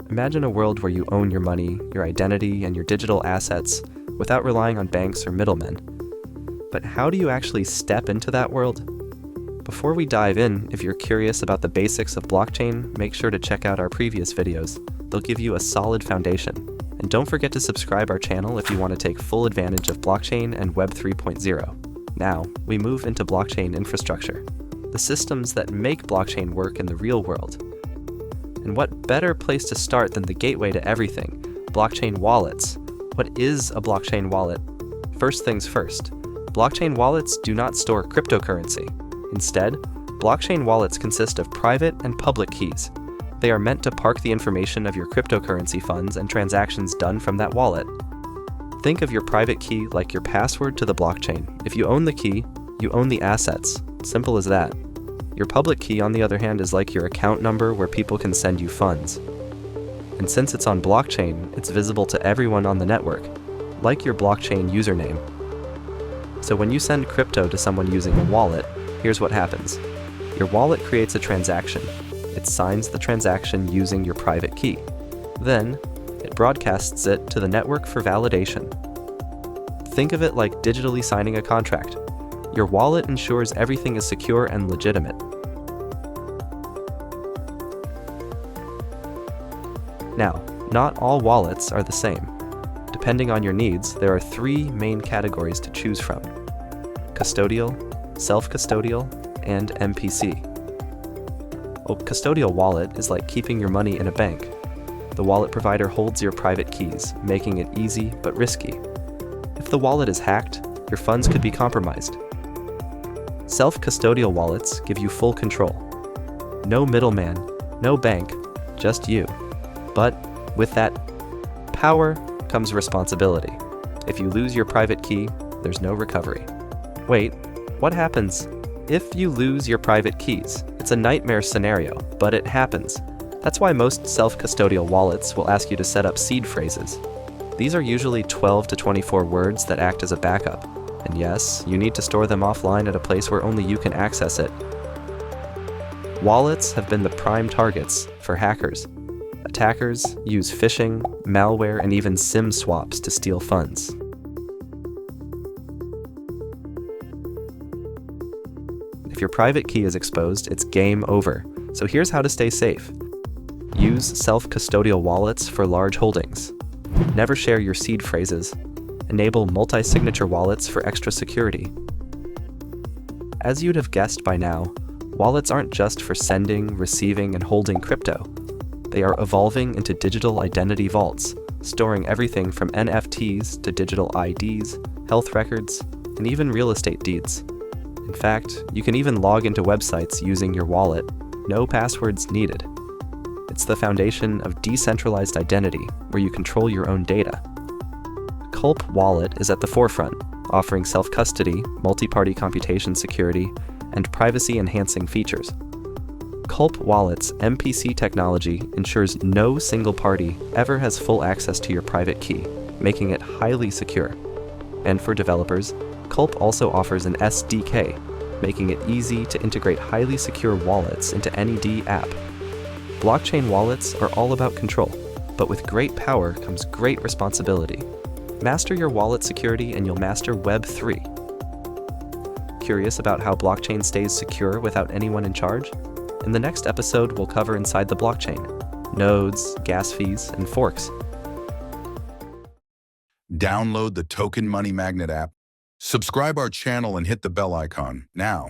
Imagine a world where you own your money, your identity, and your digital assets without relying on banks or middlemen. But how do you actually step into that world? Before we dive in, if you're curious about the basics of blockchain, make sure to check out our previous videos. They'll give you a solid foundation. And don't forget to subscribe our channel if you want to take full advantage of blockchain and Web 3.0. Now, we move into blockchain infrastructure, the systems that make blockchain work in the real world. And what better place to start than the gateway to everything, blockchain wallets. What is a blockchain wallet? First things first, blockchain wallets do not store cryptocurrency. Instead, blockchain wallets consist of private and public keys. They are meant to park the information of your cryptocurrency funds and transactions done from that wallet. Think of your private key like your password to the blockchain. If you own the key, you own the assets. Simple as that. Your public key, on the other hand, is like your account number where people can send you funds. And since it's on blockchain, it's visible to everyone on the network, like your blockchain username. So when you send crypto to someone using a wallet, here's what happens. Your wallet creates a transaction. It signs the transaction using your private key. Then, it broadcasts it to the network for validation. Think of it like digitally signing a contract. Your wallet ensures everything is secure and legitimate. Now, not all wallets are the same. Depending on your needs, there are three main categories to choose from: custodial, self-custodial, and MPC. A custodial wallet is like keeping your money in a bank. The wallet provider holds your private keys, making it easy but risky. If the wallet is hacked, your funds could be compromised. Self-custodial wallets give you full control. No middleman, no bank, just you. But with that power comes responsibility. If you lose your private key, there's no recovery. Wait, what happens if you lose your private keys? It's a nightmare scenario, but it happens. That's why most self-custodial wallets will ask you to set up seed phrases. These are usually 12 to 24 words that act as a backup. And yes, you need to store them offline at a place where only you can access it. Wallets have been the prime targets for hackers. Attackers use phishing, malware, and even SIM swaps to steal funds. If your private key is exposed, it's game over. So here's how to stay safe. Use self-custodial wallets for large holdings. Never share your seed phrases. Enable multi-signature wallets for extra security. As you'd have guessed by now, wallets aren't just for sending, receiving, and holding crypto. They are evolving into digital identity vaults, storing everything from NFTs to digital IDs, health records, and even real estate deeds. In fact, you can even log into websites using your wallet, no passwords needed. It's the foundation of decentralized identity, where you control your own data. Kalp Wallet is at the forefront, offering self-custody, multi-party computation security, and privacy-enhancing features. Kalp Wallet's MPC technology ensures no single party ever has full access to your private key, making it highly secure. And for developers, Kalp also offers an SDK, making it easy to integrate highly secure wallets into any D app. Blockchain wallets are all about control, but with great power comes great responsibility. Master your wallet security and you'll master Web 3. Curious about how blockchain stays secure without anyone in charge? In the next episode, we'll cover inside the blockchain: nodes, gas fees, and forks. Download the Token Money Magnet app, subscribe our channel, and hit the bell icon now.